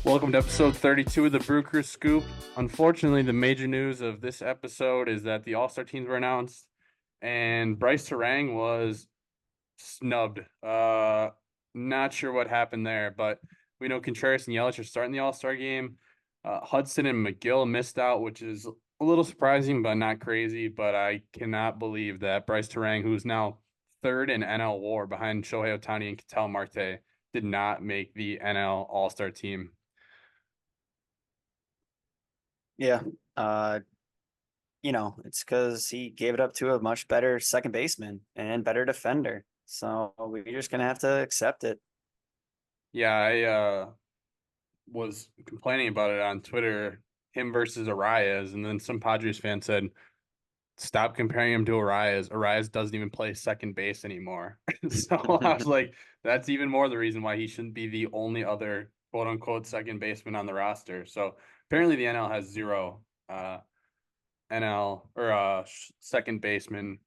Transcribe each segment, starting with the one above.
Welcome to episode 32 of the Brew Crew Scoop. Unfortunately, the major news of this episode is that the All-Star teams were announced and Brice Turang was snubbed. Not sure what happened there, but we know Contreras and Yelich are starting the All-Star game. Hudson and Megill missed out, which is a little surprising, but not crazy. But I cannot believe that Brice Turang, who's now third in NL WAR behind Shohei Ohtani and Ketel Marte, did not make the NL All-Star team. Yeah. Uh, it's because he gave it up to a much better second baseman and better defender. So we're just gonna have to accept it. Yeah, I was complaining about it on Twitter, him versus Arraez, and then some Padres fan said, "Stop comparing him to Arraez. Arraez doesn't even play second base anymore." So I was like, "That's even more the reason why he shouldn't be the only other quote unquote second baseman on the roster." So apparently the NL has zero NL or second baseman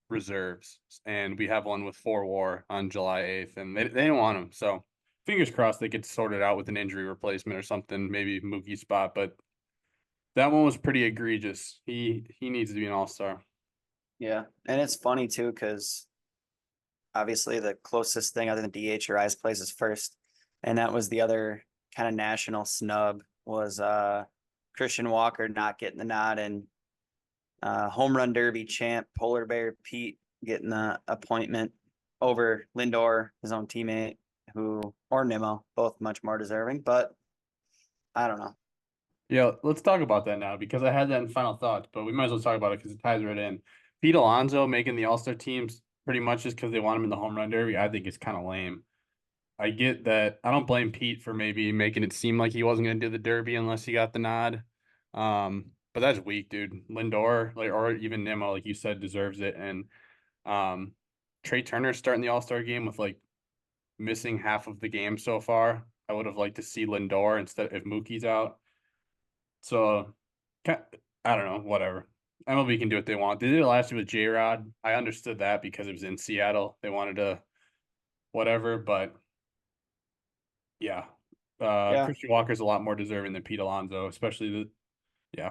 reserves, and we have one with 4 WAR on July 8th, and they didn't want him. So fingers crossed they get sorted out with an injury replacement or something, maybe Mookie spot. But that one was pretty egregious. He needs to be an all-star. Yeah. And it's funny too, because obviously the closest thing other than DH or Eyes plays is first. And that was the other kind of national snub was Christian Walker not getting the nod and home run derby champ Polar Bear Pete getting the appointment over Lindor, his own teammate, or Nimmo, both much more deserving, but I don't know. Yeah, let's talk about that now because I had that in final thoughts, but we might as well talk about it because it ties right in. Pete Alonso making the all-star teams pretty much just because they want him in the home run derby, I think it's kind of lame. I get that. I don't blame Pete for maybe making it seem like he wasn't going to do the Derby unless he got the nod. But that's weak, dude. Lindor, like, or even Nimmo, like you said, deserves it. And Trey Turner starting the All-Star game with like missing half of the game so far. I would have liked to see Lindor instead if Mookie's out. So I don't know, whatever. MLB can do what they want. They did it last year with J-Rod. I understood that because it was in Seattle. They wanted to whatever, but yeah. Yeah. Christian Walker's a lot more deserving than Pete Alonso, especially yeah.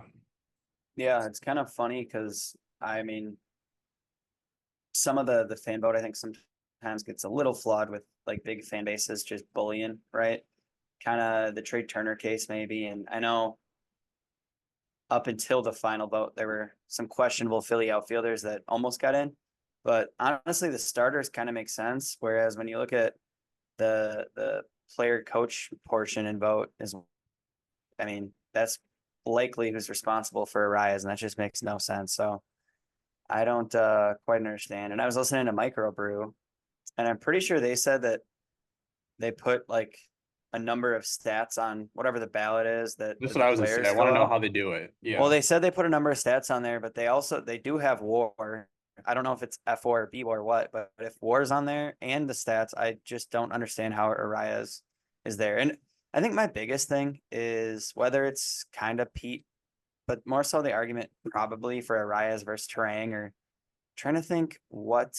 Yeah. It's kind of funny because I mean, some of the fan vote I think sometimes gets a little flawed with like big fan bases just bullying, right? Kind of the Trey Turner case, maybe. And I know up until the final vote, there were some questionable Philly outfielders that almost got in. But honestly, the starters kind of make sense. Whereas when you look at the player coach portion and vote is, I mean, that's likely who's responsible for Arraez, and that just makes no sense. So I don't quite understand. And I was listening to Microbrew, and I'm pretty sure they said that they put like a number of stats on whatever the ballot is That's that what the I was gonna say. I players want fill to know out. how they do it. Well, Yeah. they said they put a number of stats on there, but they do have WAR. I don't know if it's F4 or B4 or what, but if WAR is on there and the stats, I just don't understand how Arraez is there. And I think my biggest thing is whether it's kind of Pete, but more so the argument probably for Arraez versus Turang, or trying to think what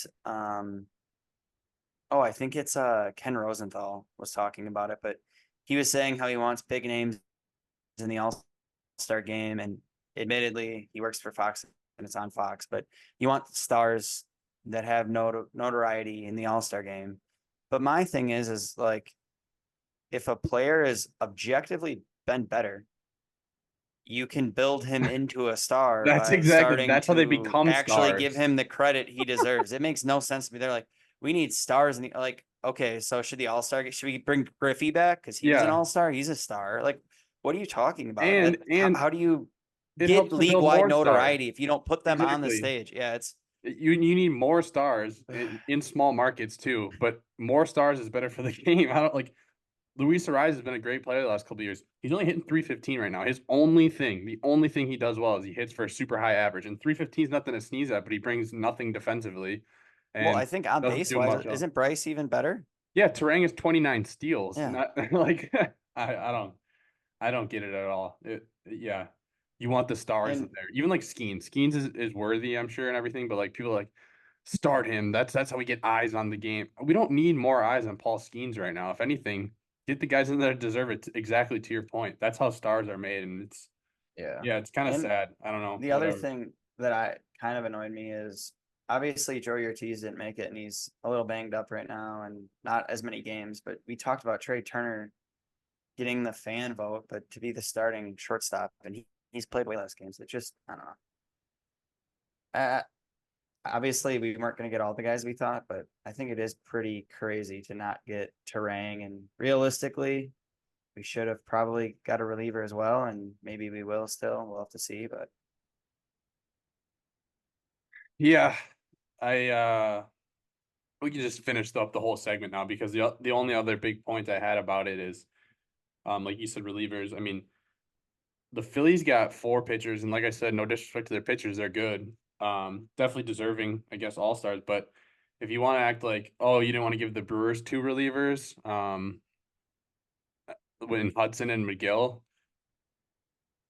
oh, I think it's Ken Rosenthal was talking about it, but he was saying how he wants big names in the All-Star game, and admittedly he works for Fox and it's on Fox, but you want stars that have notoriety in the All-Star game. But my thing is like if a player is objectively been better, you can build him into a star by starting That's how they to become actually give stars. him the credit he deserves. It makes no sense to me. They're like, we need stars in the like, okay, so should the all-star should we bring Griffey back? Because he was an Yeah. all-star, he's a star. Like, what are you talking about? And Like, and how do you it get helps to build league-wide more stars. notoriety if you don't put them on the Exactly. stage? Yeah, it's You need more stars in small markets too, but more stars is better for the game. I don't like Luis Arraez has been a great player the last couple of years. He's only hitting 315 right now. The only thing he does well is he hits for a super high average. And 315 is nothing to sneeze at, but he brings nothing defensively well, and I think on doesn't base do wise, much else. isn't Brice even better? Yeah, Turang is 29 steals. Yeah. Not like I don't get it at all. Yeah. You want the stars in And there. Even like Skeens. Skeens is worthy, I'm sure, and everything, but like people like start him. That's how we get eyes on the game. We don't need more eyes on Paul Skeens right now. If anything, get the guys in there that deserve it. Exactly to your point. That's how stars are made, and Yeah. it's kind of And sad. I don't know. the other Whatever. thing that I kind of annoyed me is obviously Joey Ortiz didn't make it and he's a little banged up right now and not as many games, but we talked about Trey Turner getting the fan vote, but to be the starting shortstop and he's played way less games. It just, I don't know. Obviously we weren't going to get all the guys we thought, but I think it is pretty crazy to not get Turang, and realistically we should have probably got a reliever as well, and maybe we will still. We'll have to see, but Yeah, I we can just finish up the whole segment now because the only other big point I had about it is, like you said, relievers. I mean, the Phillies got 4 pitchers, and like I said, no disrespect to their pitchers, they're good. Definitely deserving, I guess, all stars. But if you want to act like, oh, you didn't want to give the Brewers 2 relievers, when Hudson and Megill,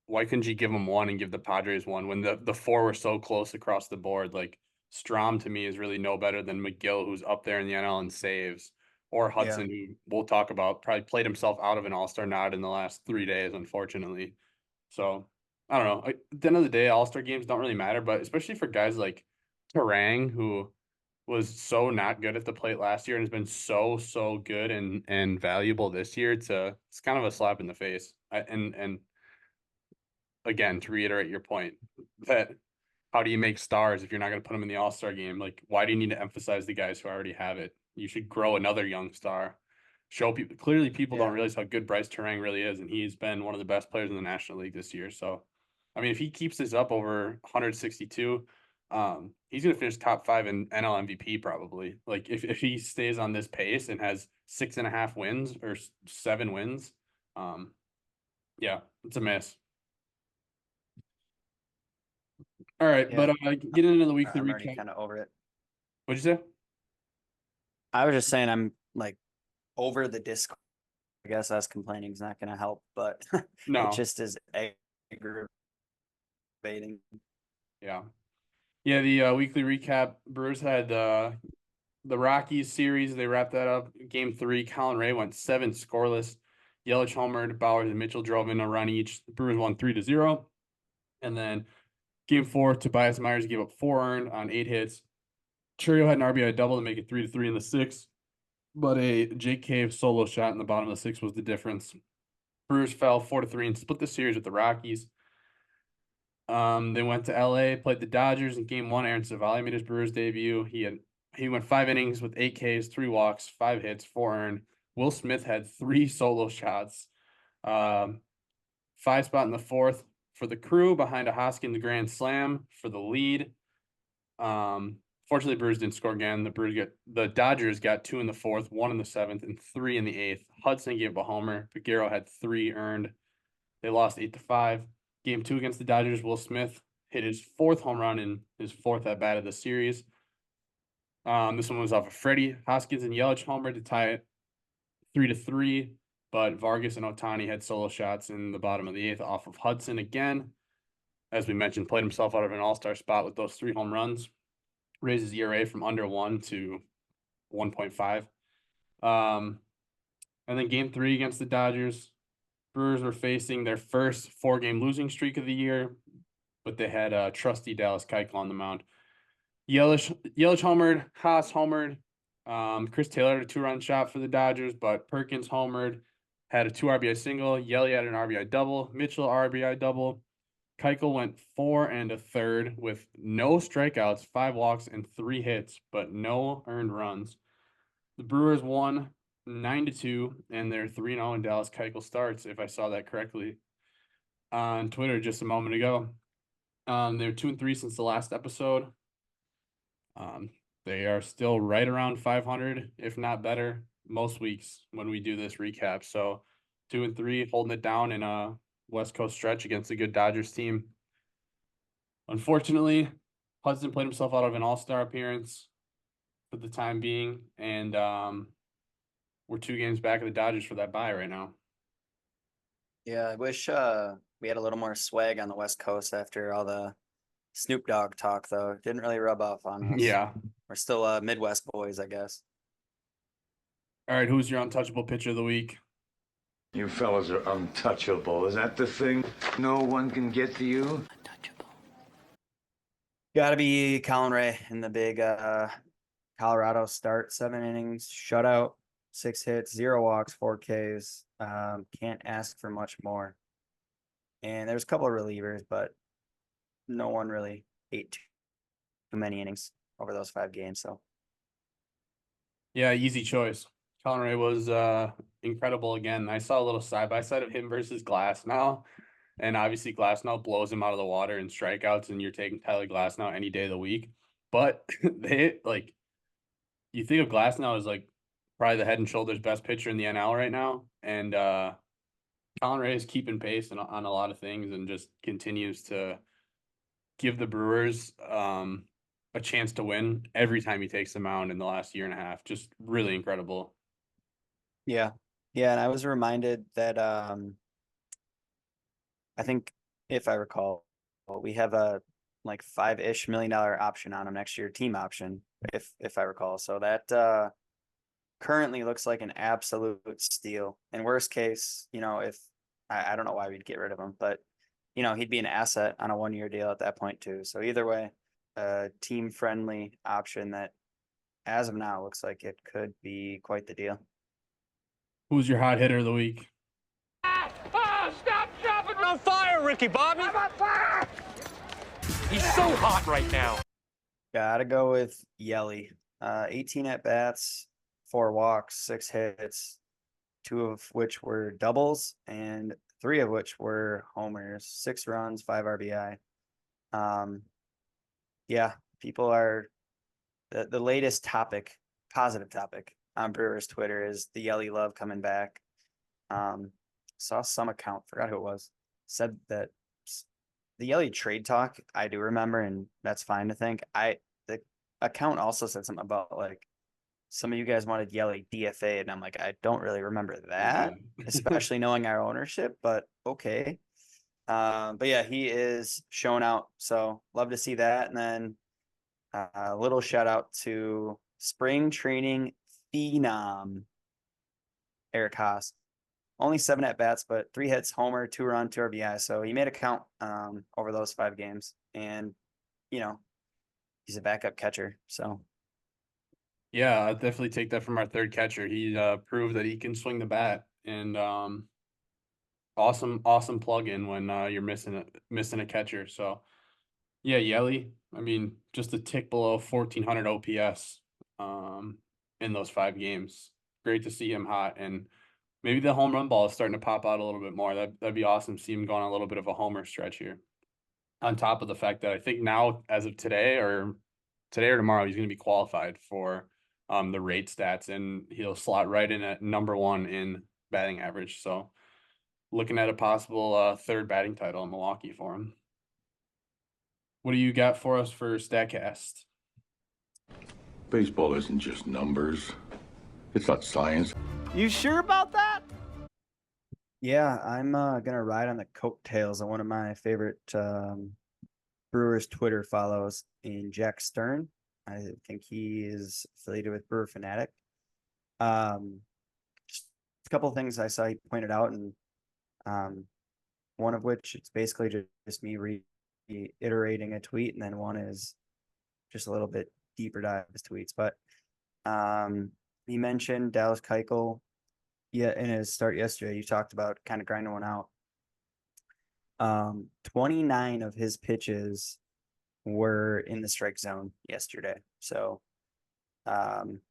why couldn't you give them one and give the Padres one when the 4 were so close across the board? Like Strom to me is really no better than Megill, who's up there in the NL and saves, or yeah, Hudson, who we'll talk about, probably played himself out of an All-Star nod in the last 3 days, unfortunately. So I don't know. At the end of the day, All-Star games don't really matter, but especially for guys like Turang, who was so not good at the plate last year and has been so good and valuable this year, it's kind of a slap in the face. And again, to reiterate your point, that how do you make stars if you're not going to put them in the All-Star game? Like, why do you need to emphasize the guys who already have it? You should grow another young star. Show people, clearly people don't yeah, realize how good Brice Turang really is, and he's been one of the best players in the National League this year. So, I mean, if he keeps this up over 162, he's going to finish top 5 in NL MVP probably. Like if he stays on this pace and has 6.5 wins or 7 wins, um, yeah, it's a miss. All right, yeah. but getting into the weekly I'm already recap. kind of over it. What'd you say? I was just saying I'm like over the Discord. I guess us complaining is not going to help, but it No. just is aggravating. Yeah. Yeah, the weekly recap. Brewers had the Rockies series. They wrapped that up. Game 3, Colin Ray went 7 scoreless. Yelich homered, Bowers and Mitchell drove in a run each. The Brewers won 3-0. And then game 4, Tobias Myers gave up 4 earned on 8 hits. Chourio had an RBI double to make it 3-3 in the 6th, but a Jake Cave solo shot in the bottom of the 6th was the difference. Brewers fell 4-3 and split the series with the Rockies. They went to LA, played the Dodgers in game 1. Aaron Civale made his Brewers debut. He went 5 innings with 8 Ks, 3 walks, 5 hits, 4 earned. Will Smith had 3 solo shots. 5 spot in the 4th for the Crew behind a Hoskins grand slam for the lead. Fortunately, Brewers didn't score again. The Dodgers got 2 in the 4th, 1 in the 7th, and 3 in the 8th. Hudson gave up a homer. Figueroa had 3 earned. They lost 8-5. Game 2 against the Dodgers, Will Smith hit his 4th home run in his 4th at bat of the series. This one was off of Freddie. Hoskins and Yelich homer to tie it 3-3, but Vargas and Ohtani had solo shots in the bottom of the 8th off of Hudson again. As we mentioned, played himself out of an all-star spot with those 3 home runs. Raises ERA from under 1 to 1.5. And then game 3 against the Dodgers, Brewers were facing their first 4-game losing streak of the year, but they had trusty Dallas Keuchel on the mound. Yelich homered, Haas homered. Chris Taylor had a 2-run shot for the Dodgers, but Perkins homered, had a 2 RBI single. Yelich had an RBI double. Mitchell RBI double. Keuchel went 4 1/3 with no strikeouts, 5 walks, and 3 hits, but no earned runs. The Brewers won 9-2, and they're 3-0 in Dallas Keuchel starts, if I saw that correctly on Twitter just a moment ago. They're 2-3 since the last episode. They are still right around 500, if not better, most weeks when we do this recap. So 2-3, holding it down in a West Coast stretch against a good Dodgers team. Unfortunately, Hudson played himself out of an All-Star appearance for the time being, and we're 2 games back of the Dodgers for that bye right now. Yeah, I wish we had a little more swag on the West Coast after all the Snoop Dogg talk, though. It didn't really rub off on us. Yeah. We're still Midwest boys, I guess. All right, who's your untouchable pitcher of the week? You fellas are untouchable. Is that the thing? No one can get to you? Untouchable. Gotta be Colin Ray in the big Colorado start, 7 innings, shutout, 6 hits, 0 walks, 4 Ks. Can't ask for much more. And there's a couple of relievers, but no one really ate too many innings over those 5 games. So Yeah, easy choice. Colin Ray was incredible again. I saw a little side by side of him versus Glass now. And obviously Glass now blows him out of the water in strikeouts, and you're taking Tyler Glass now any day of the week. But they like you think of Glass now as like probably the head and shoulders best pitcher in the NL right now. And Colin Ray is keeping pace on a lot of things and just continues to give the Brewers a chance to win every time he takes the mound in the last year and a half. Just really incredible. yeah. Yeah, and I was reminded that I think if I recall, we have a like $5-ish million option on him next year, team option, if I recall. So that currently looks like an absolute steal. In worst case, if I don't know why we'd get rid of him, but he'd be an asset on a 1-year deal at that point too. So either way, a team friendly option that as of now looks like it could be quite the deal. Who's your hot hitter of the week? Oh, stop jumping on fire, Ricky Bobby. I'm on fire. He's so hot right now. Gotta go with Yelich. 18 at bats, 4 walks, 6 hits, 2 of which were doubles and 3 of which were homers, 6 runs, 5 RBI. Yeah, people are the latest topic, positive topic on Brewers Twitter is the Yelich love coming back. Saw some account, forgot who it was, said that the Yelich trade talk, I do remember, and that's fine to think. The account also said something about like some of you guys wanted Yelich DFA, and I'm like, I don't really remember that, especially knowing our ownership, but okay. But yeah, he is showing out, so love to see that. And then a little shout out to spring training phenom Eric Haas. Only 7 at bats, but 3 hits, homer, 2 run, 2 RBI. So he made a count over those 5 games, and he's a backup catcher. So Yeah, I'd definitely take that from our third catcher. He proved that he can swing the bat, and awesome plug in when you're missing a catcher. So yeah, Yelly. I mean, just a tick below 1400 OPS in those 5 games. Great to see him hot, and maybe the home run ball is starting to pop out a little bit more. That'd be awesome to see him going on a little bit of a homer stretch here. On top of the fact that I think now, as of today or tomorrow, he's going to be qualified for the rate stats, and he'll slot right in at number 1 in batting average. So looking at a possible third batting title in Milwaukee for him. What do you got for us for Statcast? Baseball isn't just numbers. It's not science. You sure about that? yeah, I'm gonna ride on the coattails of one of my favorite Brewers Twitter follows in Jack Stern. I think he is affiliated with Brewer Fanatic. Just a couple of things I saw he pointed out, and one of which it's basically just me reiterating a tweet, and then one is just a little bit deeper dive his tweets. But he mentioned Dallas Keuchel. Yeah, in his start yesterday, you talked about kind of grinding one out. 29 of his pitches were in the strike zone yesterday. So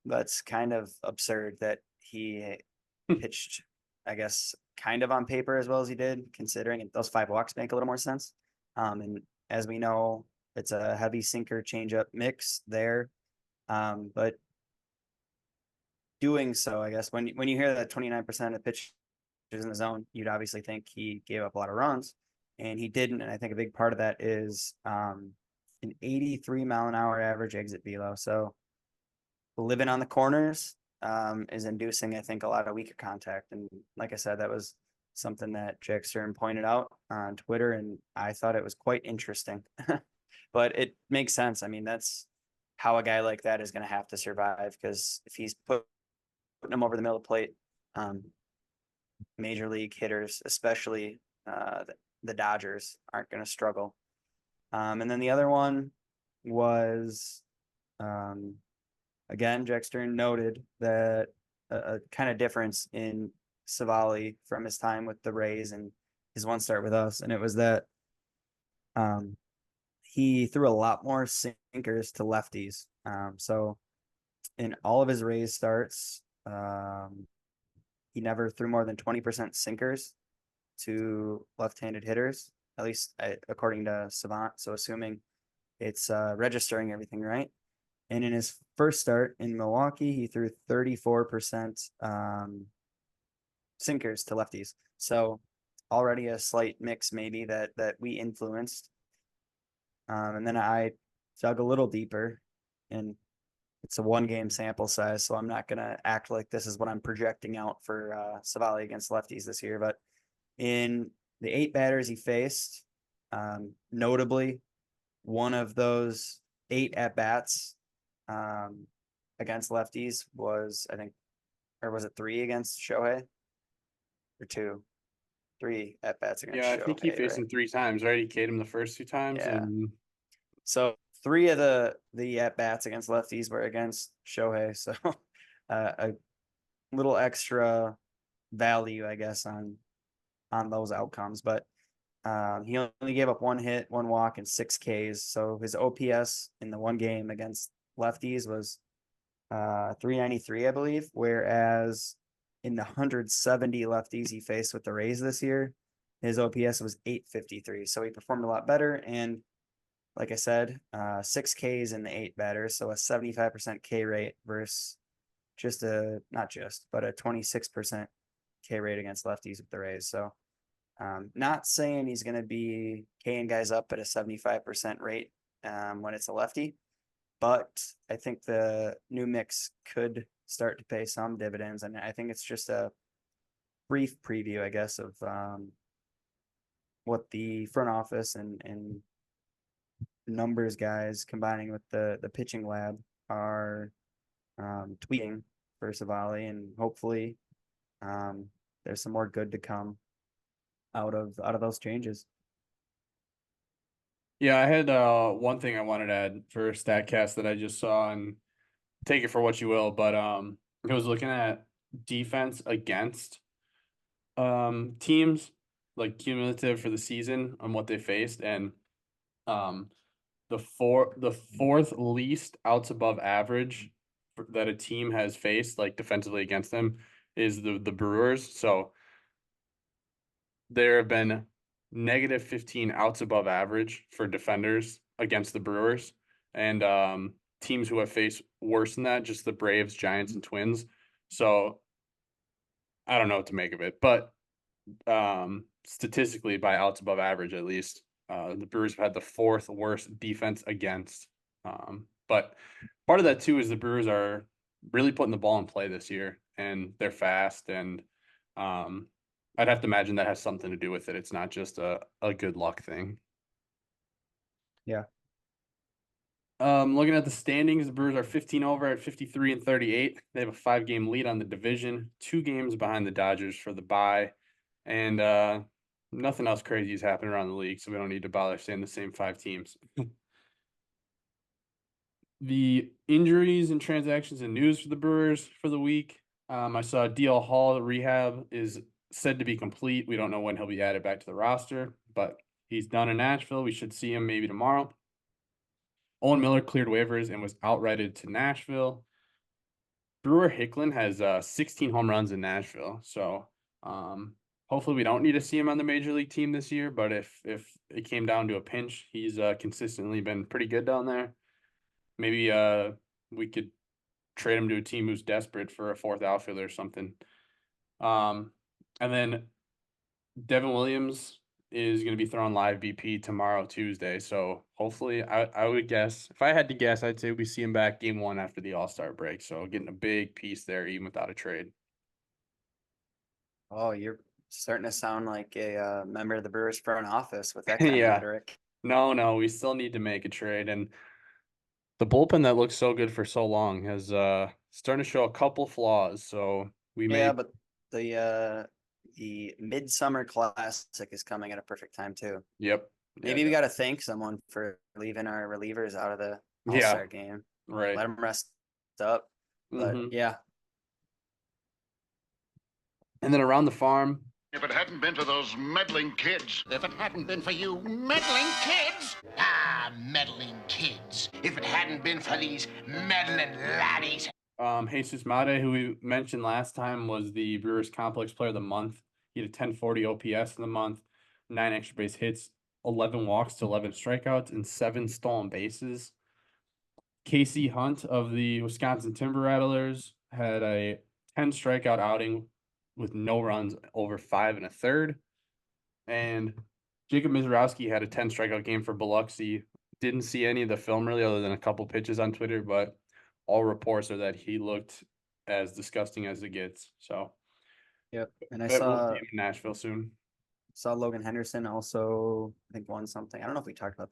that's kind of absurd that he pitched, I guess, kind of on paper as well as he did, considering those 5 walks make a little more sense. And as we know, it's a heavy sinker changeup mix there. But doing so, I guess when you hear that 29% of pitches in the zone, you'd obviously think he gave up a lot of runs, and he didn't. And I think a big part of that is an 83-mile-an-hour average exit velo. So living on the corners is inducing, I think, a lot of weaker contact. And like I said, that was something that Jack Stern pointed out on Twitter, and I thought it was quite interesting. But it makes sense. I mean, that's how a guy like that is going to have to survive, because if he's putting him over the middle of the plate, major league hitters, especially the Dodgers, aren't going to struggle. And then the other one was, again, Jack Stern noted that a kind of difference in Savali from his time with the Rays and his one start with us, and it was that he threw a lot more sinkers to lefties. So in all of his Rays starts, he never threw more than 20% sinkers to left-handed hitters, at least according to Savant. So assuming it's registering everything right. And in his first start in Milwaukee, he threw 34% sinkers to lefties. So already a slight mix maybe that we influenced. And then I dug a little deeper, and it's a 1-game sample size, so I'm not gonna act like this is what I'm projecting out for Savali against lefties this year. But in the 8 batters he faced, notably, one of those 8 at bats against lefties was, I think, or was it 3 against Shohei? Or 2? 3 at bats against Yeah, I Shohei, think he faced right? him 3 times, right? He K'd him the first 2 times, Yeah. and So 3 of the at bats against lefties were against Shohei. So a little extra value, I guess, on those outcomes. But he only gave up 1 hit, 1 walk, and 6 Ks. So his OPS in the 1 game against lefties was 393, I believe. Whereas in the 170 lefties he faced with the Rays this year, his OPS was 853. So he performed a lot better. And like I said, 6 Ks in the 8 batters, so a 75% K rate versus not just, but a 26% K rate against lefties with the Rays. So not saying he's going to be K'ing guys up at a 75% rate when it's a lefty, but I think the new mix could start to pay some dividends. And I think it's just a brief preview, I guess, of what the front office and numbers guys combining with the pitching lab are tweeting for Savali, and hopefully there's some more good to come out of those changes. yeah, I had one thing I wanted to add for Statcast that I just saw, and take it for what you will, but I was looking at defense against teams, like cumulative for the season on what they faced, and the fourth least outs above average that a team has faced, like defensively against them, is the Brewers. So there have been negative 15 outs above average for defenders against the Brewers, and teams who have faced worse than that, just the Braves, Giants, and Twins. So I don't know what to make of it, but statistically, by outs above average, at least, the Brewers have had the 4th worst defense against. But part of that too is the Brewers are really putting the ball in play this year, and they're fast, and I'd have to imagine that has something to do with it. It's not just a good luck thing. Yeah. Looking at the standings, the Brewers are 15 over at 53 and 38. They have a 5-game lead on the division, 2 games behind the Dodgers for the bye, and nothing else crazy is happening around the league, so we don't need to bother saying the same 5 teams. The injuries and transactions and news for the Brewers for the week. I saw DL Hall rehab is said to be complete. We don't know when he'll be added back to the roster, but he's done in Nashville. We should see him maybe tomorrow. Owen Miller cleared waivers and was outrighted to Nashville. Brewer Hicklen has 16 home runs in Nashville, so hopefully we don't need to see him on the major league team this year. But if it came down to a pinch, he's consistently been pretty good down there. Maybe we could trade him to a team who's desperate for a 4th outfielder or something. And then Devin Williams is going to be throwing live BP tomorrow, Tuesday. So hopefully, I would guess, if I had to guess, I'd say we see him back game 1 after the All-Star break. So getting a big piece there, even without a trade. Oh, you're starting to sound like a member of the Brewers front office with that kind Yeah. of rhetoric. No, we still need to make a trade. And the bullpen that looked so good for so long has starting to show a couple flaws. So we may. Yeah, but the the Midsummer Classic is coming at a perfect time too. Yep. Maybe we got to thank someone for leaving our relievers out of the Yeah. All-Star game. Right. Let them rest up. But yeah. And then around the farm. If it hadn't been for those meddling kids. If it hadn't been for you meddling kids. Ah, meddling kids. If it hadn't been for these meddling laddies. Jesus Mate, who we mentioned last time, was the Brewers Complex Player of the Month. He had a 1040 OPS in the month, 9 extra base hits, 11 walks to 11 strikeouts, and 7 stolen bases. Casey Hunt of the Wisconsin Timber Rattlers had a 10 strikeout outing with no runs over 5 1/3. And Jacob Misiorowski had a 10 strikeout game for Biloxi. Didn't see any of the film really other than a couple pitches on Twitter, but all reports are that he looked as disgusting as it gets. So Yep. And I we'll saw see him in Nashville soon. Logan Henderson also, I think, won something. I don't know if we talked about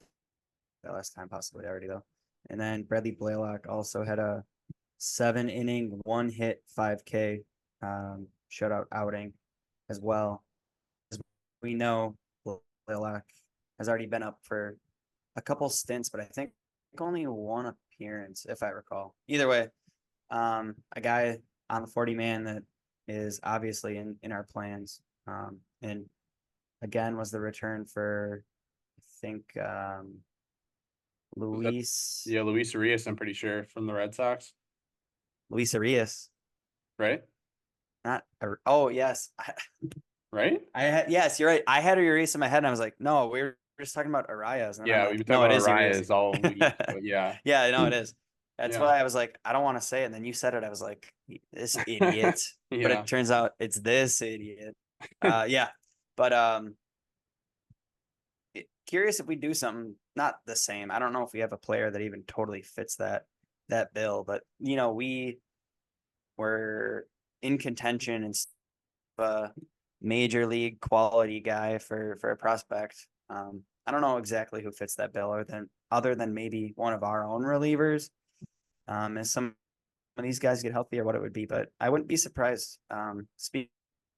that last time, possibly already though. And then Bradley Blalock also had a 7-inning, 1-hit, 5K shutout outing as well. As we know, Blalock has already been up for a couple stints, but I think only one appearance, if I recall. Either way, a guy on the 40-man that is obviously in our plans. And again, was the return for, I think, Luis. Yeah, Luis Arraez, I'm pretty sure, from the Red Sox. Luis Arraez. Right? Oh, yes. Right? Yes, you're right. I had Arraez in my head and I was like, no, we were just talking about Arraez. Yeah, like, we've been talking about Arraez all week, but yeah. Yeah, I know it is. That's Yeah. why I was like, I don't want to say it. And then you said it. I was like, this idiot. But Yeah. it turns out it's this idiot. Yeah. But curious if we do something not the same. I don't know if we have a player that even totally fits that bill, but we were in contention and a major league quality guy for a prospect. I don't know exactly who fits that bill other than maybe one of our own relievers. As some of these guys get healthy or what it would be, but I wouldn't be surprised. Speaking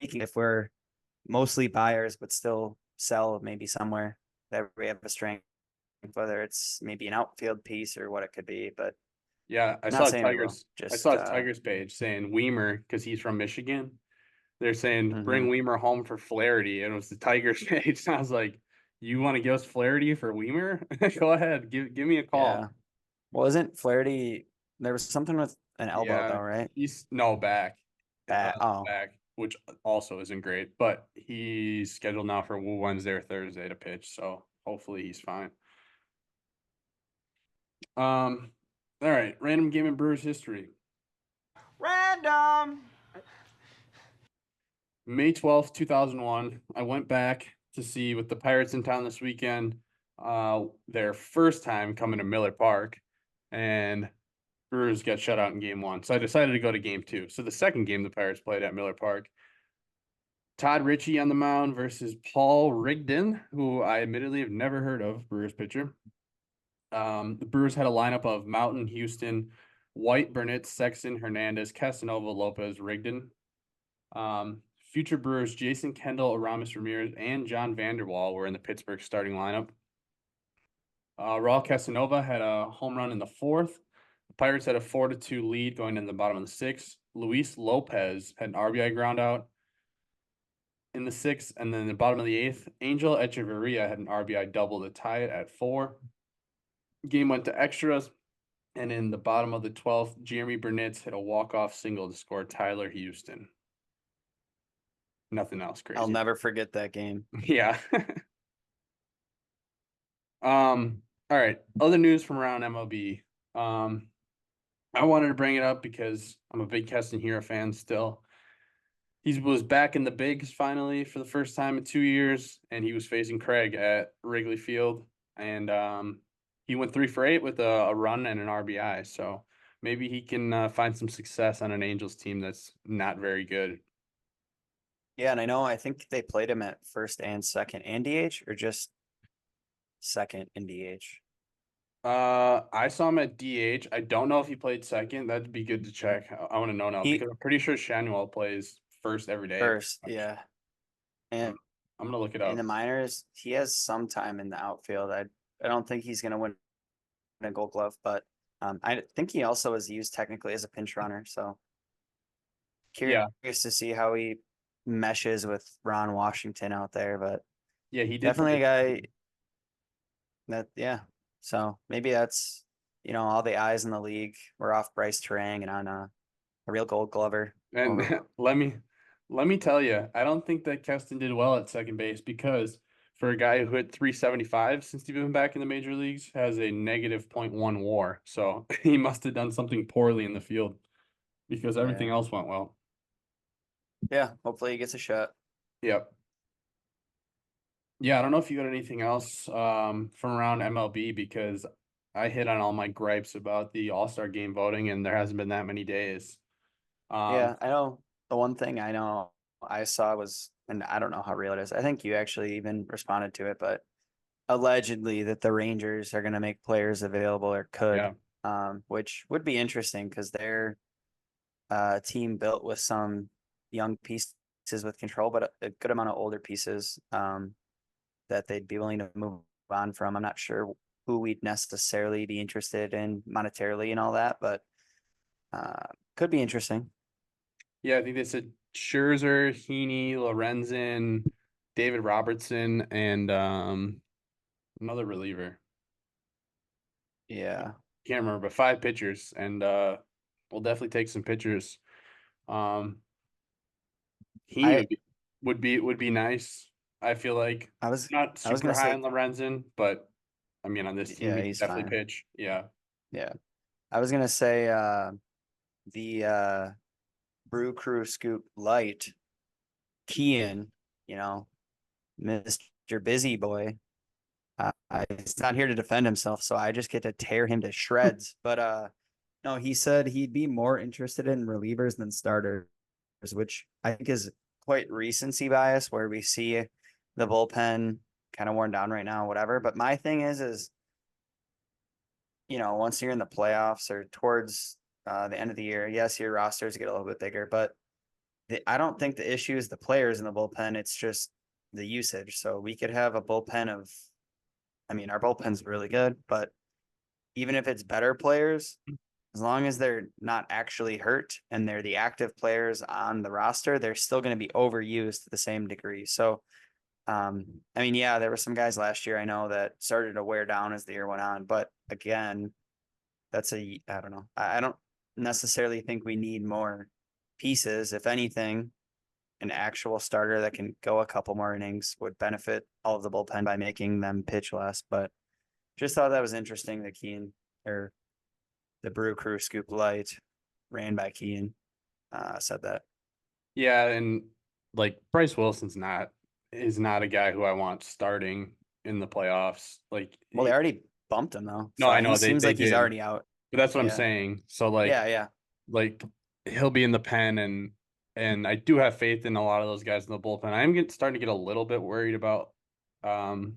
if we're mostly buyers, but still sell maybe somewhere that we have a strength, whether it's maybe an outfield piece or what it could be. But yeah, I not saw saying we will, Tigers. I just, saw Tigers page saying Weimer because he's from Michigan. They're saying bring Weimer home for Flaherty, and it was the Tigers page. And I was like, you want to give us Flaherty for Weimer? Go ahead, give me a call. Yeah. Well, isn't Flaherty? There was something with an elbow Yeah, though, right? He's back. Back, which also isn't great, but he's scheduled now for Wednesday or Thursday to pitch, so hopefully he's fine. All right, random game in Brewers history. Random. May 12th, 2001. I went back to see with the Pirates in town this weekend, their first time coming to Miller Park, and Brewers got shut out in game 1. So I decided to go to game 2. So the second game the Pirates played at Miller Park, Todd Ritchie on the mound versus Paul Rigdon, who I admittedly have never heard of, Brewers pitcher. The Brewers had a lineup of Mountain, Houston, White, Burnett, Sexton, Hernandez, Casanova, Lopez, Rigdon. Future Brewers Jason Kendall, Aramis Ramirez, and John Vanderwall were in the Pittsburgh starting lineup. Raul Casanova had a home run in the 4th. The Pirates had a 4-2 lead going in the bottom of the 6th. Luis Lopez had an RBI ground out in the 6th, and then in the bottom of the 8th, Angel Echeverria had an RBI double to tie it at 4. Game went to extras, and in the bottom of the 12th, Jeremy Burnett hit a walk-off single to score Tyler Houston. Nothing else crazy. I'll never forget that game. Yeah. All right. Other news from around MLB. I wanted to bring it up because I'm a big Keston Hiura fan still. He was back in the bigs finally for the first time in 2 years, and he was facing Craig at Wrigley Field, and he went 3 for 8 with a run and an RBI. So maybe he can find some success on an Angels team that's not very good. Yeah, and I think they played him at first and second and DH, or just second and DH. I saw him at DH. I don't know if he played second. That'd be good to check. I want to know now because I'm pretty sure Shanuel plays first every day. First, yeah. And I'm gonna look it in up. the minors, he has some time in the outfield. I don't think he's gonna win a Gold Glove, but I think he also is used technically as a pinch runner. So Yeah, curious to see how he meshes with Ron Washington out there. But yeah, he did. definitely a guy that So maybe that's all the eyes in the league were off Brice Turang and on a real Gold Glover. And over- let me tell you, I don't think that Keston did well at second base because for a guy who hit 375 since he's been back in the major leagues, has a negative .1 WAR. So he must have done something poorly in the field because everything Yeah. else went well. Yeah, hopefully he gets a shot. Yep. Yeah, I don't know if you got anything else from around MLB because I hit on all my gripes about the All-Star game voting and there hasn't been that many days. Yeah, I know the one thing I know I saw was, and I don't know how real it is. I think you actually even responded to it, but allegedly that the Rangers are going to make players available or could, Yeah. which would be interesting because they're a team built with some young pieces with control, but a good amount of older pieces that they'd be willing to move on from. I'm not sure who we'd necessarily be interested in monetarily and all that, but could be interesting. Yeah, I think they said Scherzer, Heaney, Lorenzen, David Robertson, and another reliever. Yeah. Can't remember, but 5 pitchers, and we'll definitely take some pitchers. Um, Heaney I would be nice. I feel like I was not I was super gonna high say, on Lorenzen, but I mean on this team yeah, he can he's definitely fine. pitch. Yeah, Yeah. I was gonna say the Brew Crew Scoop Light, Kian, you know, Mr. Busy Boy. He's not here to defend himself, so I just get to tear him to shreds. But no, he said he'd be more interested in relievers than starters, which I think is quite recency bias, where we see the bullpen kind of worn down right now, whatever. But my thing is once you're in the playoffs or towards the end of the year, yes, your rosters get a little bit bigger, but I don't think the issue is the players in the bullpen. It's just the usage. So we could have a bullpen of, I mean, our bullpen's really good, but even if it's better players, as long as they're not actually hurt and they're the active players on the roster, they're still going to be overused to the same degree. So, I mean, yeah, there were some guys last year I know that started to wear down as the year went on, but again, I don't know. I don't necessarily think we need more pieces. If anything, an actual starter that can go a couple more innings would benefit all of the bullpen by making them pitch less. But just thought that was interesting that Keane or the Brew Crew Scoop Light ran by Keane said that. yeah, and like Bryce Wilson's is not a guy who I want starting in the playoffs. Like Well, they already bumped him though. no, So I he know seems they like he's did, already out. but that's what I'm Yeah. saying. So Yeah. like he'll be in the pen and I do have faith in a lot of those guys in the bullpen. Starting to get a little bit worried about um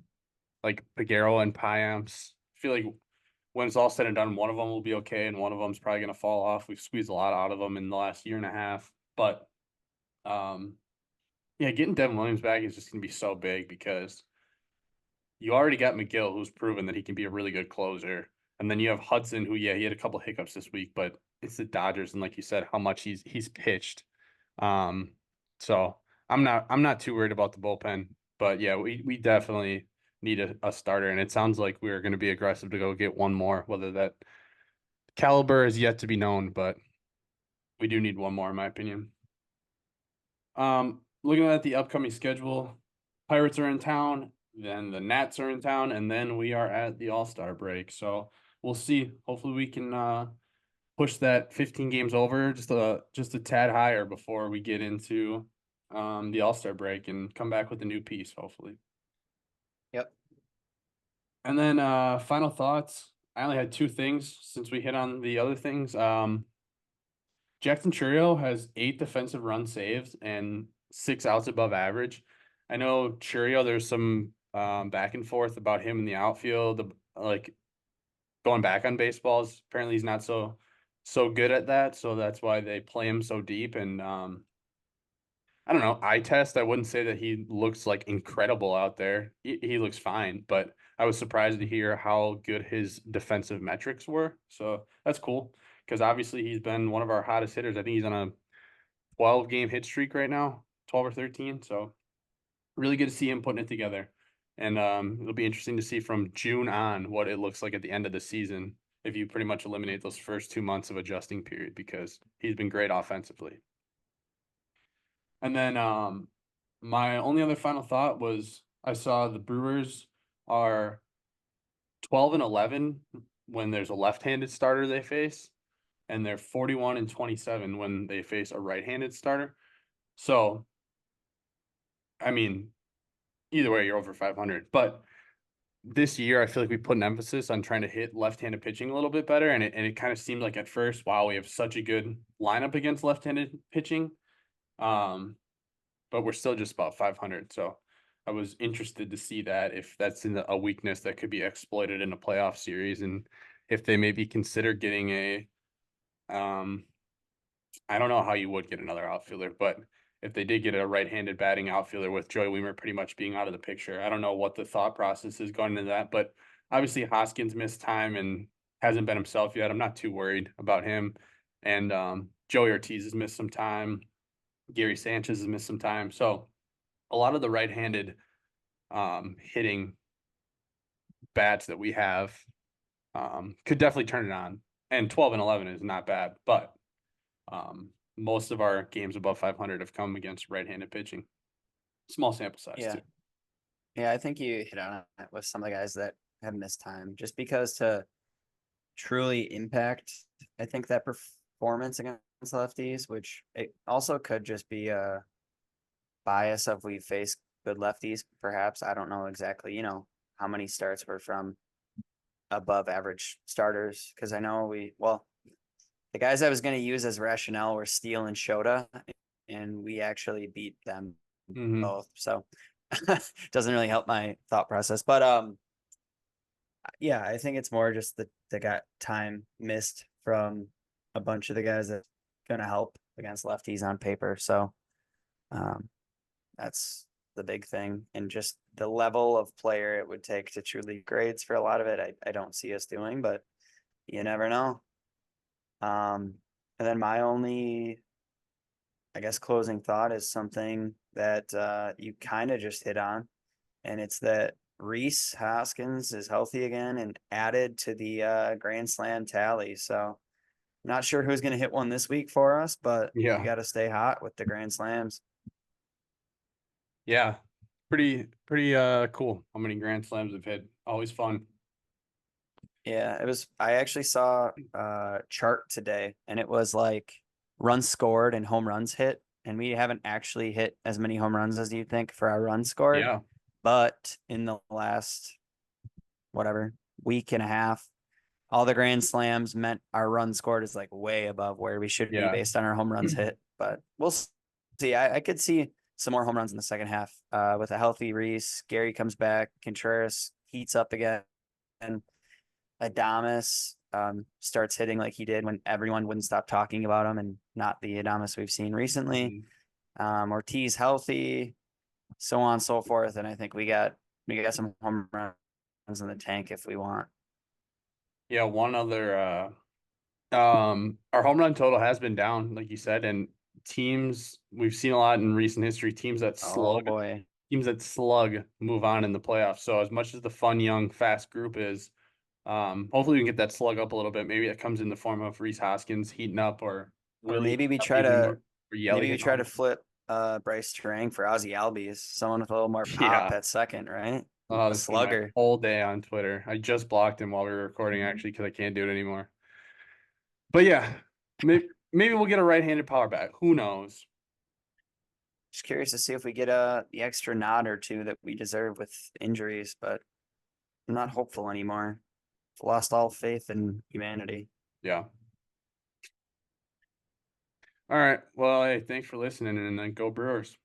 like Piguero and Piamps. I feel like when it's all said and done, one of them will be okay and one of them's probably gonna fall off. We've squeezed a lot out of them in the last year and a half. But yeah, getting Devin Williams back is just gonna be so big because you already got Megill, who's proven that he can be a really good closer. And then you have Hudson, who, yeah, he had a couple hiccups this week, but it's the Dodgers, and like you said, how much he's pitched. Um, so I'm not too worried about the bullpen, but yeah, we definitely need a starter, and it sounds like we're going to be aggressive to go get one more. Whether that caliber is yet to be known, but we do need one more, in my opinion. Looking at the upcoming schedule, Pirates are in town, then the Nats are in town, and then we are at the All-Star break. So we'll see. Hopefully we can push that 15 games over just a tad higher before we get into the All-Star break and come back with a new piece, hopefully. Yep. And then final thoughts. I only had 2 things since we hit on the other things. Jackson Chourio has 8 defensive run saves and 6 outs above average. I know Chourio, there's some back and forth about him in the outfield, like going back on baseballs. Apparently he's not so good at that, so that's why they play him so deep. And I don't know, eye test, I wouldn't say that he looks like incredible out there. He looks fine, but I was surprised to hear how good his defensive metrics were. So that's cool because obviously he's been one of our hottest hitters. I think he's on a 12-game hit streak right now, 12 or 13. So really good to see him putting it together. And it'll be interesting to see from June on what it looks like at the end of the season if you pretty much eliminate those first 2 months of adjusting period because he's been great offensively. And then my only other final thought was I saw the Brewers are 12-11 when there's a left-handed starter they face, and they're 41-27 when they face a right-handed starter. So, I mean, either way, you're over 500. But this year, I feel like we put an emphasis on trying to hit left-handed pitching a little bit better, and it kind of seemed like at first, wow, we have such a good lineup against left-handed pitching. But we're still just about 500. So I was interested to see that if that's in a weakness that could be exploited in a playoff series, and if they maybe consider getting I don't know how you would get another outfielder, but if they did get a right-handed batting outfielder with Joey Weimer pretty much being out of the picture, I don't know what the thought process is going into that, but obviously Hoskins missed time and hasn't been himself yet. I'm not too worried about him. And Joey Ortiz has missed some time. Gary Sanchez has missed some time. So a lot of the right-handed hitting bats that we have could definitely turn it on. And 12-11 is not bad, but most of our games above 500 have come against right-handed pitching. Small sample size Yeah. too. Yeah, I think you hit on it with some of the guys that have missed time, just because to truly impact, I think that performance against lefties, which it also could just be a bias of we face good lefties, perhaps. I don't know exactly, how many starts were from above average starters. Cause I know the guys I was going to use as rationale were Steele and Shota, and we actually beat them both. So doesn't really help my thought process, but yeah, I think it's more just the got time missed from a bunch of the guys that's going to help against lefties on paper. So that's the big thing, and just the level of player it would take to truly grades for a lot of it. I don't see us doing, but you never know. And then my only, I guess, closing thought is something that you kind of just hit on, and it's that Rhys Hoskins is healthy again and added to the Grand Slam tally. So not sure who's going to hit one this week for us, but Yeah. we got to stay hot with the Grand Slams. Yeah. Pretty cool how many Grand Slams we've hit. Always fun. Yeah, I actually saw a chart today, and it was like runs scored and home runs hit, and we haven't actually hit as many home runs as you think for our runs scored. Yeah. But in the last week and a half, all the Grand Slams meant our run scored is like way above where we should be based on our home runs hit. But we'll see. I could see some more home runs in the second half with a healthy Rhys. Gary comes back. Contreras heats up again. And Adames starts hitting like he did when everyone wouldn't stop talking about him, and not the Adames we've seen recently. Ortiz healthy, so on and so forth. And I think we got some home runs in the tank if we want. Yeah, one other our home run total has been down, like you said, and teams we've seen a lot in recent history, teams that slug move on in the playoffs. So as much as the fun, young, fast group is, hopefully we can get that slug up a little bit. Maybe it comes in the form of Rhys Hoskins heating up, or maybe we try to flip Brice Turang for Ozzy Albies, someone with a little more pop at second, right? A slugger. Whole day on Twitter. I just blocked him while we were recording, actually, because I can't do it anymore. But yeah, maybe we'll get a right-handed power bat. Who knows? Just curious to see if we get the extra nod or two that we deserve with injuries, but I'm not hopeful anymore. I've lost all faith in humanity. Yeah. All right. Well, hey, thanks for listening, and then go Brewers.